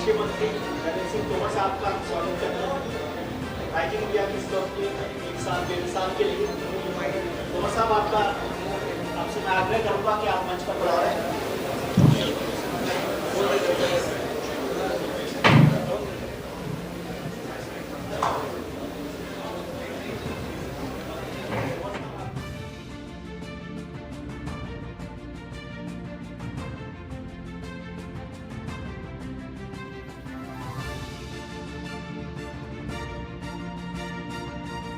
कृषि मंत्री नरेंद्र सिंह तोमर साहब का स्वागत करता हूँ राइजिंग इंडिया के स्टॉक के 1 साल 1.5 साल के लिए। तोमर साहब आपसे मैं आग्रह करूँगा कि आप मंच पर पधारें।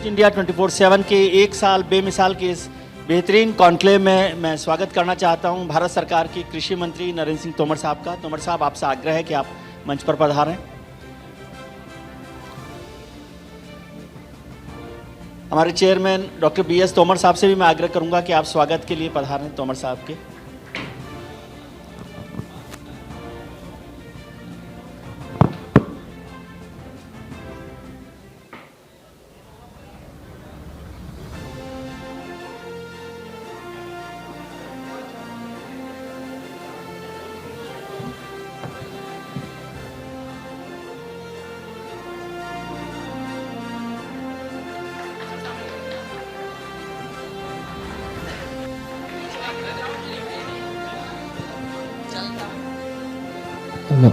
इंडिया 24/7 के 1 साल बेमिसाल के इस बेहतरीन कॉन्क्लेव में मैं स्वागत करना चाहता हूं भारत सरकार के कृषि मंत्री नरेंद्र सिंह तोमर साहब का। तोमर साहब, आपसे आग्रह है कि आप मंच पर पधारें। हमारे चेयरमैन डॉक्टर BS तोमर साहब से भी मैं आग्रह करूंगा कि आप स्वागत के लिए पधारें तोमर साहब के। हेलो।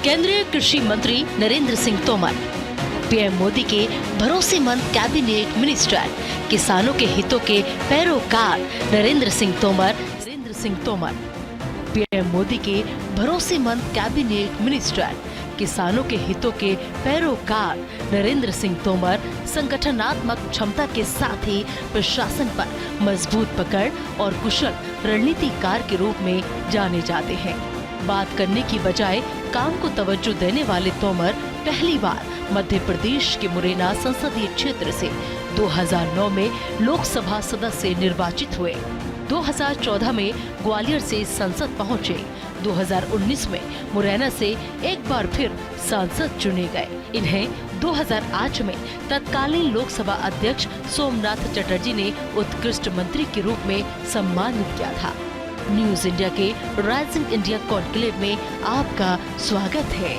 केंद्रीय कृषि मंत्री नरेंद्र सिंह तोमर, पीएम मोदी के भरोसेमंद कैबिनेट मिनिस्टर, किसानों के हितों के पैरोकार नरेंद्र सिंह तोमर, पीएम मोदी के भरोसेमंद कैबिनेट मिनिस्टर, किसानों के हितों के पैरोकार नरेंद्र सिंह तोमर संगठनात्मक क्षमता के साथ ही प्रशासन पर मजबूत पकड़ और कुशल रणनीतिकार के रूप में जाने जाते हैं। बात करने की बजाय काम को तवज्जो देने वाले तोमर पहली बार मध्य प्रदेश के मुरैना संसदीय क्षेत्र से 2009 में लोकसभा सदस्य निर्वाचित हुए। 2014 में ग्वालियर से संसद पहुंचे। 2019 में मुरैना से एक बार फिर सांसद चुने गए। इन्हें 2008 में तत्कालीन लोकसभा अध्यक्ष सोमनाथ चटर्जी ने उत्कृष्ट मंत्री के रूप में सम्मानित किया था। न्यूज इंडिया के राइजिंग इंडिया कॉन्क्लेव में आपका स्वागत है।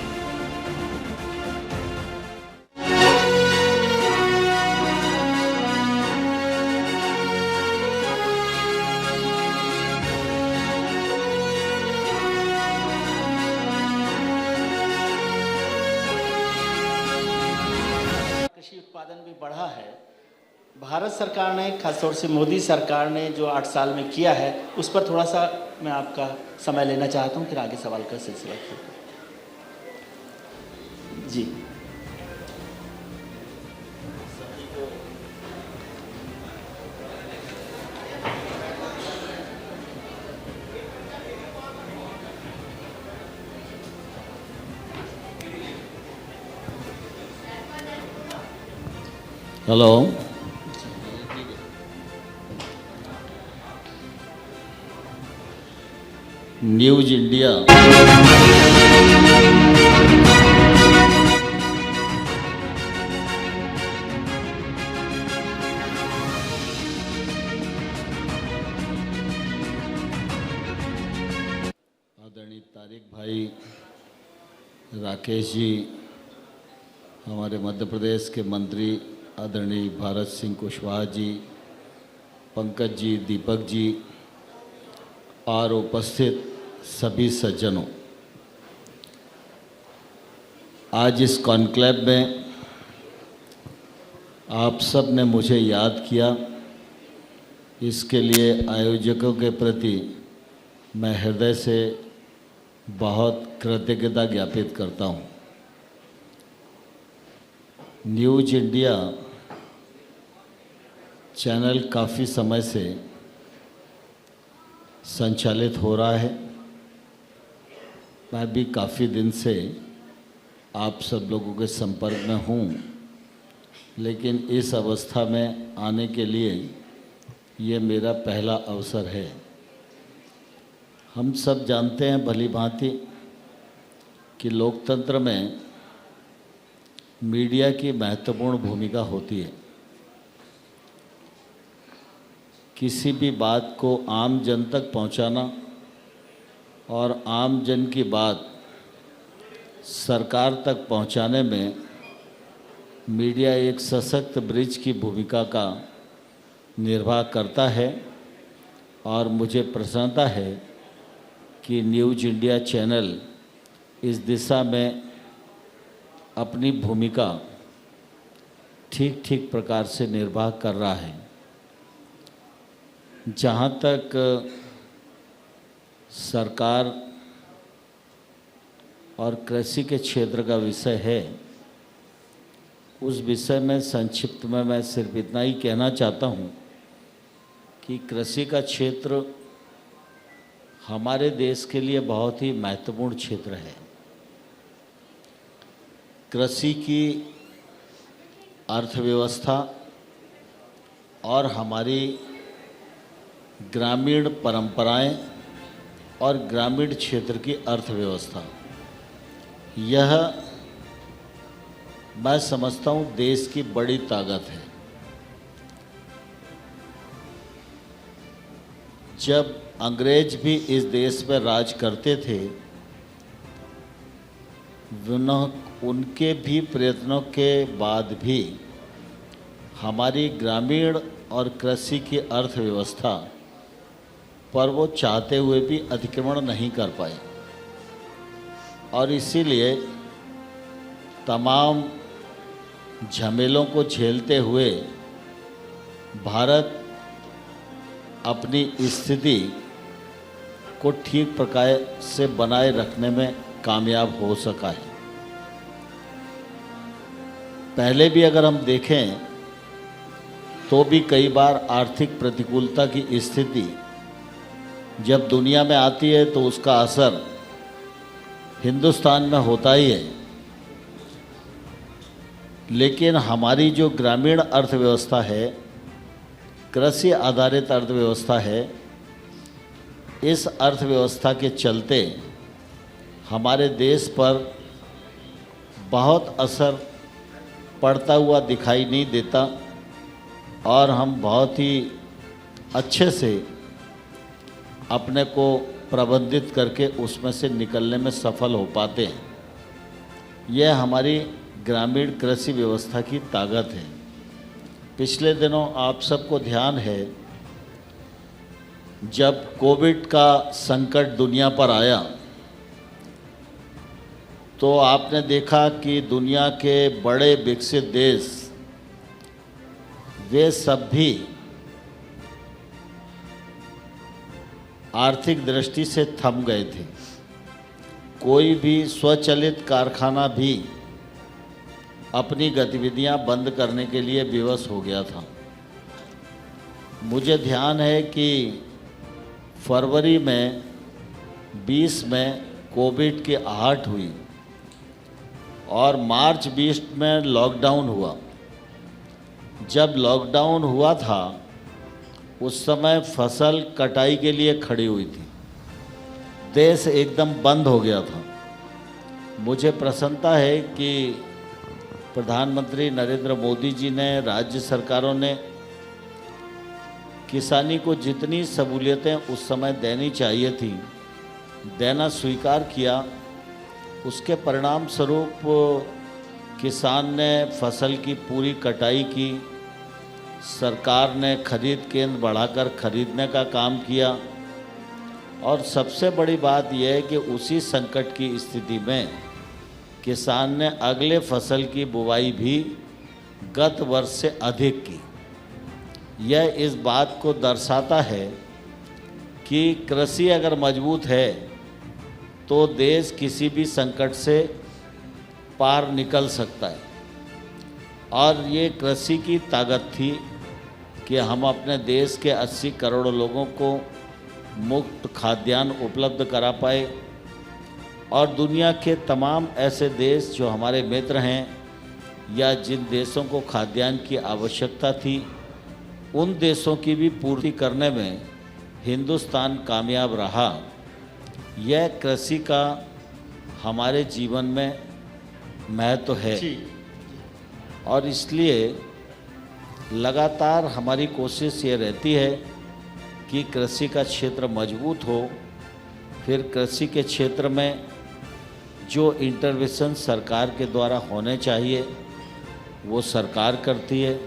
कृषि उत्पादन भी बढ़ा है। भारत सरकार ने, खासतौर से मोदी सरकार ने जो 8 साल में किया है, उस पर थोड़ा सा मैं आपका समय लेना चाहता हूं, फिर आगे सवाल का सिलसिला शुरू जी। हेलो। न्यूज इंडिया आदरणीय तारिक भाई, राकेश जी, हमारे मध्य प्रदेश के मंत्री आदरणीय भारत सिंह कुशवाहा जी, पंकज जी, दीपक जी और उपस्थित सभी सज्जनों, आज इस कॉन्क्लेव में आप सब ने मुझे याद किया। इसके लिए आयोजकों के प्रति मैं हृदय से बहुत कृतज्ञता ज्ञापित करता हूँ। न्यूज इंडिया चैनल काफ़ी समय से संचालित हो रहा है। मैं भी काफ़ी दिन से आप सब लोगों के संपर्क में हूँ, लेकिन इस अवस्था में आने के लिए ये मेरा पहला अवसर है। हम सब जानते हैं भली भांति कि लोकतंत्र में मीडिया की महत्वपूर्ण भूमिका होती है। किसी भी बात को आम जन तक पहुंचाना और आम जन की बात सरकार तक पहुंचाने में मीडिया एक सशक्त ब्रिज की भूमिका का निर्वाह करता है। और मुझे प्रसन्नता है कि न्यूज़ इंडिया चैनल इस दिशा में अपनी भूमिका ठीक ठीक प्रकार से निर्वाह कर रहा है। जहाँ तक सरकार और कृषि के क्षेत्र का विषय है, उस विषय में संक्षिप्त में मैं सिर्फ इतना ही कहना चाहता हूँ कि कृषि का क्षेत्र हमारे देश के लिए बहुत ही महत्वपूर्ण क्षेत्र है। कृषि की अर्थव्यवस्था और हमारी ग्रामीण परंपराएं और ग्रामीण क्षेत्र की अर्थव्यवस्था, यह मैं समझता हूँ देश की बड़ी ताकत है। जब अंग्रेज भी इस देश पर राज करते थे, उनके भी प्रयत्नों के बाद भी हमारी ग्रामीण और कृषि की अर्थव्यवस्था पर वो चाहते हुए भी अतिक्रमण नहीं कर पाए। और इसीलिए तमाम झमेलों को झेलते हुए भारत अपनी स्थिति को ठीक प्रकार से बनाए रखने में कामयाब हो सका है। पहले भी अगर हम देखें तो भी कई बार आर्थिक प्रतिकूलता की स्थिति जब दुनिया में आती है तो उसका असर हिंदुस्तान में होता ही है। लेकिन हमारी जो ग्रामीण अर्थव्यवस्था है, कृषि आधारित अर्थव्यवस्था है, इस अर्थव्यवस्था के चलते हमारे देश पर बहुत असर पड़ता हुआ दिखाई नहीं देता और हम बहुत ही अच्छे से अपने को प्रबंधित करके उसमें से निकलने में सफल हो पाते हैं। यह हमारी ग्रामीण कृषि व्यवस्था की ताकत है। पिछले दिनों आप सबको ध्यान है, जब कोविड का संकट दुनिया पर आया तो आपने देखा कि दुनिया के बड़े विकसित देश वे सब भी आर्थिक दृष्टि से थम गए थे। कोई भी स्वचालित कारखाना भी अपनी गतिविधियां बंद करने के लिए विवश हो गया था। मुझे ध्यान है कि फरवरी में 20 में कोविड की आहट हुई और मार्च 20 में लॉकडाउन हुआ। जब लॉकडाउन हुआ था उस समय फसल कटाई के लिए खड़ी हुई थी, देश एकदम बंद हो गया था। मुझे प्रसन्नता है कि प्रधानमंत्री नरेंद्र मोदी जी ने, राज्य सरकारों ने किसानी को जितनी सहूलियतें उस समय देनी चाहिए थी, देना स्वीकार किया। उसके परिणाम स्वरूप किसान ने फसल की पूरी कटाई की, सरकार ने खरीद केंद्र बढ़ाकर खरीदने का काम किया। और सबसे बड़ी बात यह है कि उसी संकट की स्थिति में किसान ने अगले फसल की बुवाई भी गत वर्ष से अधिक की। यह इस बात को दर्शाता है कि कृषि अगर मजबूत है तो देश किसी भी संकट से पार निकल सकता है। और ये कृषि की ताकत थी कि हम अपने देश के 80 करोड़ लोगों को मुफ्त खाद्यान्न उपलब्ध करा पाए और दुनिया के तमाम ऐसे देश जो हमारे मित्र हैं या जिन देशों को खाद्यान्न की आवश्यकता थी, उन देशों की भी पूर्ति करने में हिंदुस्तान कामयाब रहा। यह कृषि का हमारे जीवन में महत्व है और इसलिए लगातार हमारी कोशिश ये रहती है कि कृषि का क्षेत्र मजबूत हो। फिर कृषि के क्षेत्र में जो इंटरवेंशन सरकार के द्वारा होने चाहिए वो सरकार करती है,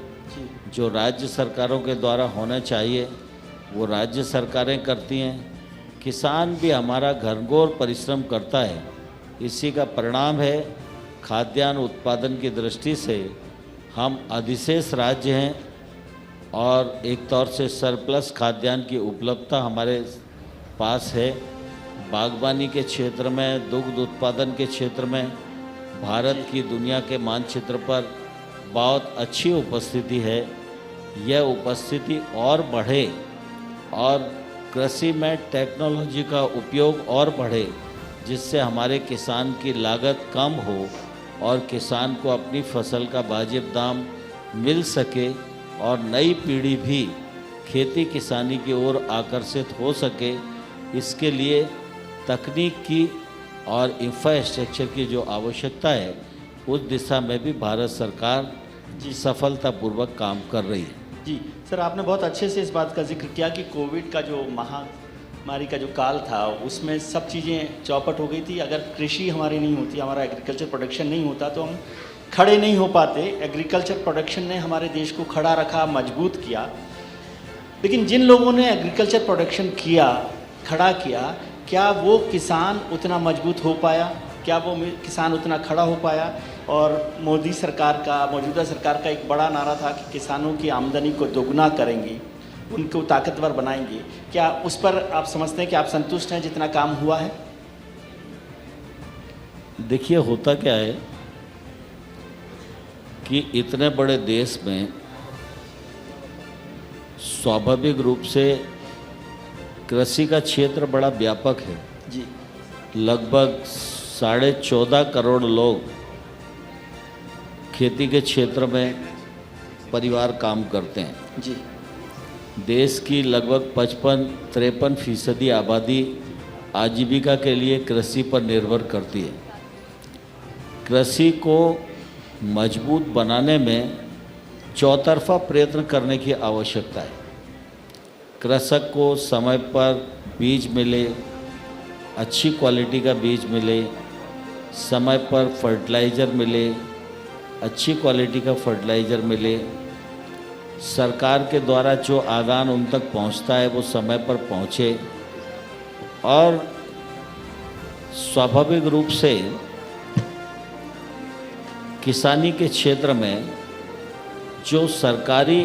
जो राज्य सरकारों के द्वारा होने चाहिए वो राज्य सरकारें करती हैं। किसान भी हमारा घनघोर परिश्रम करता है। इसी का परिणाम है खाद्यान्न उत्पादन की दृष्टि से हम अधिशेष राज्य हैं और एक तौर से सरप्लस खाद्यान्न की उपलब्धता हमारे पास है। बागवानी के क्षेत्र में, दुग्ध उत्पादन के क्षेत्र में भारत की दुनिया के मानचित्र पर बहुत अच्छी उपस्थिति है। यह उपस्थिति और बढ़े और कृषि में टेक्नोलॉजी का उपयोग और बढ़े, जिससे हमारे किसान की लागत कम हो और किसान को अपनी फसल का वाजिब दाम मिल सके और नई पीढ़ी भी खेती किसानी की ओर आकर्षित हो सके। इसके लिए तकनीक की और इंफ्रास्ट्रक्चर की जो आवश्यकता है उस दिशा में भी भारत सरकार सफलतापूर्वक काम कर रही है। जी सर, आपने बहुत अच्छे से इस बात का जिक्र किया कि कोविड का जो महामारी का जो काल था उसमें सब चीज़ें चौपट हो गई थी। अगर कृषि हमारी नहीं होती, हमारा एग्रीकल्चर प्रोडक्शन नहीं होता तो हम खड़े नहीं हो पाते। एग्रीकल्चर प्रोडक्शन ने हमारे देश को खड़ा रखा, मजबूत किया। लेकिन जिन लोगों ने एग्रीकल्चर प्रोडक्शन किया, खड़ा किया, क्या वो किसान उतना मजबूत हो पाया? क्या वो किसान उतना खड़ा हो पाया? और मोदी सरकार का, मौजूदा सरकार का एक बड़ा नारा था कि किसानों की आमदनी को दोगुना करेंगे, उनको ताकतवर बनाएंगे। क्या उस पर आप समझते हैं कि आप संतुष्ट हैं जितना काम हुआ है? देखिए, होता क्या है कि इतने बड़े देश में स्वाभाविक रूप से कृषि का क्षेत्र बड़ा व्यापक है। जी, लगभग 14.5 करोड़ लोग खेती के क्षेत्र में परिवार काम करते हैं। जी, देश की लगभग 55-53% आबादी आजीविका के लिए कृषि पर निर्भर करती है। कृषि को मजबूत बनाने में चौतरफा प्रयत्न करने की आवश्यकता है। कृषक को समय पर बीज मिले, अच्छी क्वालिटी का बीज मिले, समय पर फर्टिलाइज़र मिले, अच्छी क्वालिटी का फर्टिलाइज़र मिले, सरकार के द्वारा जो आगान उन तक पहुंचता है वो समय पर पहुंचे और स्वाभाविक रूप से किसानी के क्षेत्र में जो सरकारी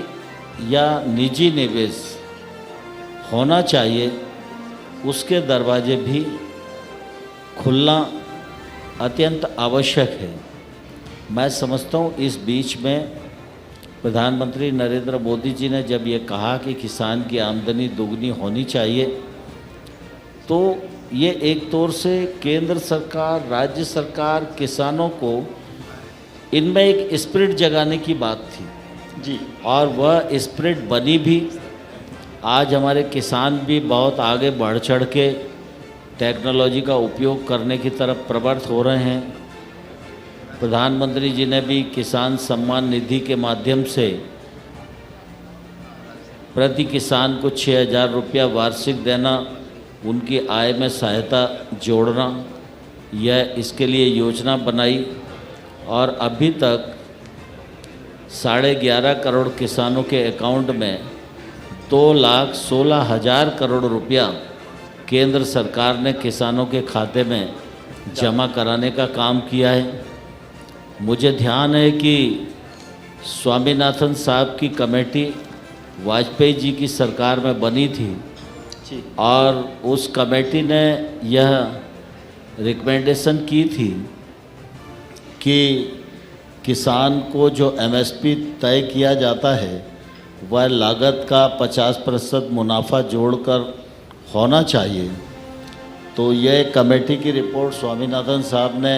या निजी निवेश होना चाहिए उसके दरवाजे भी खुलना अत्यंत आवश्यक है। मैं समझता हूँ इस बीच में प्रधानमंत्री नरेंद्र मोदी जी ने जब ये कहा कि किसान की आमदनी दोगुनी होनी चाहिए, तो ये एक तौर से केंद्र सरकार, राज्य सरकार, किसानों को इनमें एक स्पिरिट जगाने की बात थी। जी, और वह स्पिरिट बनी भी। आज हमारे किसान भी बहुत आगे बढ़ चढ़ के टेक्नोलॉजी का उपयोग करने की तरफ प्रवृत्त हो रहे हैं। प्रधानमंत्री जी ने भी किसान सम्मान निधि के माध्यम से प्रति किसान को 6,000 रुपया वार्षिक देना, उनकी आय में सहायता जोड़ना, यह इसके लिए योजना बनाई और अभी तक 11.5 करोड़ किसानों के अकाउंट में 2,16,000 करोड़ रुपया केंद्र सरकार ने किसानों के खाते में जमा कराने का काम किया है। मुझे ध्यान है कि स्वामीनाथन साहब की कमेटी वाजपेयी जी की सरकार में बनी थी जी, और उस कमेटी ने यह रिकमेंडेशन की थी कि किसान को जो एमएसपी तय किया जाता है वह लागत का 50% मुनाफा जोड़कर होना चाहिए। तो यह कमेटी की रिपोर्ट स्वामीनाथन साहब ने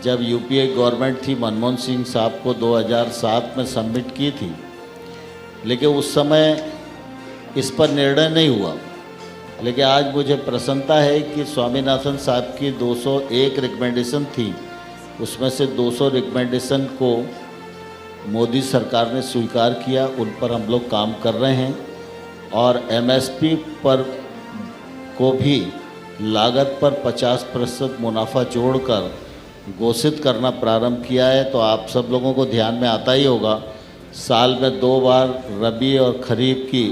जब यूपीए गवर्नमेंट थी मनमोहन सिंह साहब को 2007 में सबमिट की थी, लेकिन उस समय इस पर निर्णय नहीं हुआ। लेकिन आज मुझे प्रसन्नता है कि स्वामीनाथन साहब की 201 रिकमेंडेशन थी, उसमें से 200 रिकमेंडेशन को मोदी सरकार ने स्वीकार किया, उन पर हम लोग काम कर रहे हैं। और एमएसपी पर को भी लागत पर 50% मुनाफा जोड़कर घोषित करना प्रारंभ किया है। तो आप सब लोगों को ध्यान में आता ही होगा, साल में 2 बार रबी और खरीफ की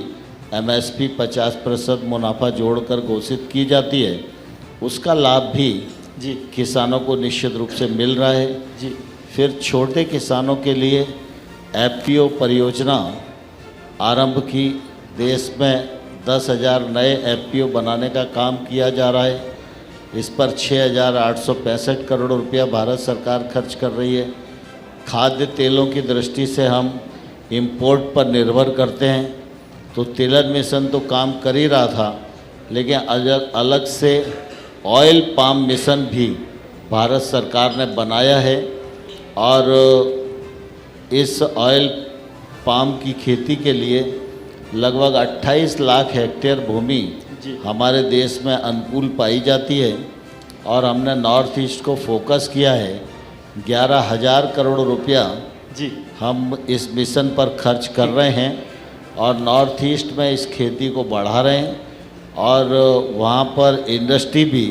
एमएसपी 50% मुनाफा जोड़कर घोषित की जाती है। उसका लाभ भी जी किसानों को निश्चित रूप से मिल रहा है। जी फिर छोटे किसानों के लिए एफपीओ परियोजना आरंभ की, देश में 10,000 नए एफपीओ बनाने का काम किया जा रहा है। इस पर 6,865 करोड़ रुपया भारत सरकार खर्च कर रही है। खाद्य तेलों की दृष्टि से हम इंपोर्ट पर निर्भर करते हैं, तो तिलहन मिशन तो काम कर ही रहा था, लेकिन अलग से ऑयल पाम मिशन भी भारत सरकार ने बनाया है। और इस ऑयल पाम की खेती के लिए लगभग 28 लाख हेक्टेयर भूमि हमारे देश में अनुकूल पाई जाती है। और हमने नॉर्थ ईस्ट को फोकस किया है। 11,000 करोड़ रुपया जी हम इस मिशन पर खर्च कर रहे हैं और नॉर्थ ईस्ट में इस खेती को बढ़ा रहे हैं और वहाँ पर इंडस्ट्री भी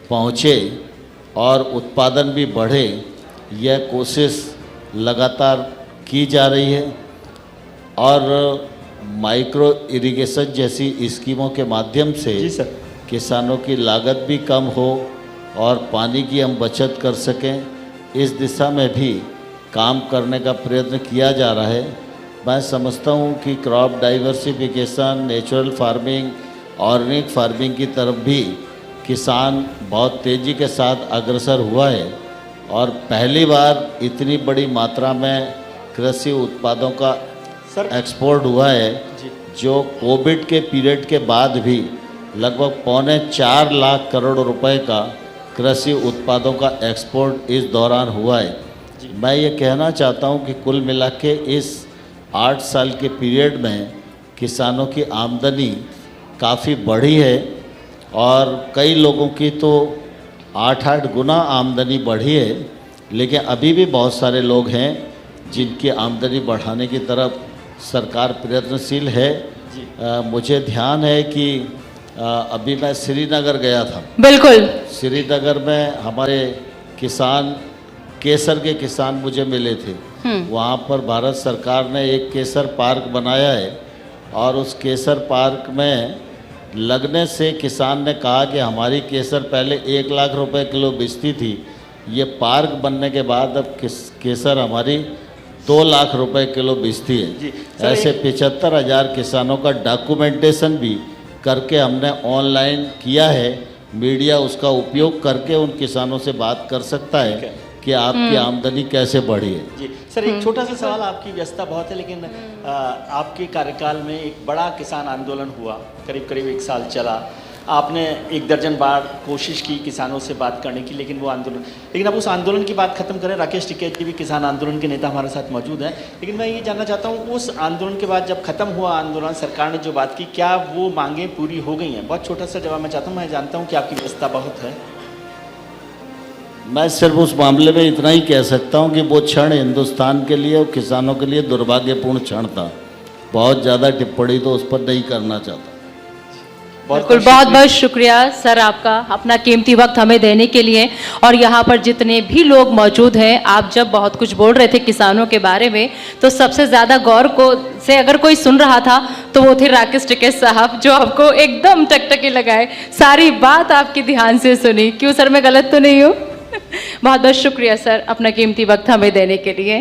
पहुँचे और उत्पादन भी बढ़े, यह कोशिश लगातार की जा रही है। और माइक्रो इरिगेशन जैसी स्कीमों के माध्यम से जी सर, किसानों की लागत भी कम हो और पानी की हम बचत कर सकें, इस दिशा में भी काम करने का प्रयत्न किया जा रहा है। मैं समझता हूँ कि crop diversification, natural farming, organic farming की तरफ भी किसान बहुत तेज़ी के साथ अग्रसर हुआ है और पहली बार इतनी बड़ी मात्रा में कृषि उत्पादों का सर एक्सपोर्ट हुआ है, जी जो कोविड के पीरियड के बाद भी लगभग 4.25 लाख करोड़ रुपए का कृषि उत्पादों का एक्सपोर्ट इस दौरान हुआ है। मैं ये कहना चाहता हूँ कि कुल मिला के इस 8 साल के पीरियड में किसानों की आमदनी काफ़ी बढ़ी है और कई लोगों की तो 8-8 गुना आमदनी बढ़ी है। लेकिन अभी भी बहुत सारे लोग हैं जिनकी आमदनी बढ़ाने की तरफ सरकार प्रयत्नशील है। मुझे ध्यान है कि अभी मैं श्रीनगर गया था। बिल्कुल। श्रीनगर में हमारे किसान, केसर के किसान मुझे मिले थे। वहाँ पर भारत सरकार ने एक केसर पार्क बनाया है और उस केसर पार्क में लगने से किसान ने कहा कि हमारी केसर पहले 1 लाख रुपए किलो बेचती थी, ये पार्क बनने के बाद अब केसर हमारी 2 लाख रुपए किलो बेचती जी, है। ऐसे 75,000 किसानों का डॉक्यूमेंटेशन भी करके हमने ऑनलाइन किया है। मीडिया उसका उपयोग करके उन किसानों से बात कर सकता है कि आपकी आमदनी कैसे बढ़ी है। जी सर, एक छोटा सा सवाल, आपकी व्यस्तता बहुत है लेकिन आपके कार्यकाल में एक बड़ा किसान आंदोलन हुआ, करीब करीब 1 साल चला। आपने 1 दर्जन बार कोशिश की किसानों से बात करने की, लेकिन वो आंदोलन, लेकिन अब उस आंदोलन की बात खत्म करें। राकेश टिकैत जी भी किसान आंदोलन के नेता हमारे साथ मौजूद हैं, लेकिन मैं ये जानना चाहता हूँ उस आंदोलन के बाद जब खत्म हुआ आंदोलन, सरकार ने जो बात की, क्या वो मांगें पूरी हो गई हैं? बहुत छोटा सा जवाब मैं चाहता हूँ। मैं जानता हूँ कि आपकी व्यस्तता बहुत है। मैं सिर्फ उस मामले में इतना ही कह सकता हूँ कि वो क्षण हिंदुस्तान के लिए और किसानों के लिए दुर्भाग्यपूर्ण क्षण था। बहुत ज़्यादा टिप्पणी तो उस पर नहीं करना चाहता। बिल्कुल, बहुत बहुत शुक्रिया सर आपका अपना कीमती वक्त हमें देने के लिए। और यहाँ पर जितने भी लोग मौजूद हैं, आप जब बहुत कुछ बोल रहे थे किसानों के बारे में, तो सबसे ज़्यादा गौर को से अगर कोई सुन रहा था तो वो थे राकेश टिकैत साहब, जो आपको एकदम टकटकी लगाए, सारी बात आपकी ध्यान से सुनी। क्यों सर, मैं गलत तो नहीं हूँ? बहुत बहुत शुक्रिया सर अपना कीमती वक्त हमें देने के लिए।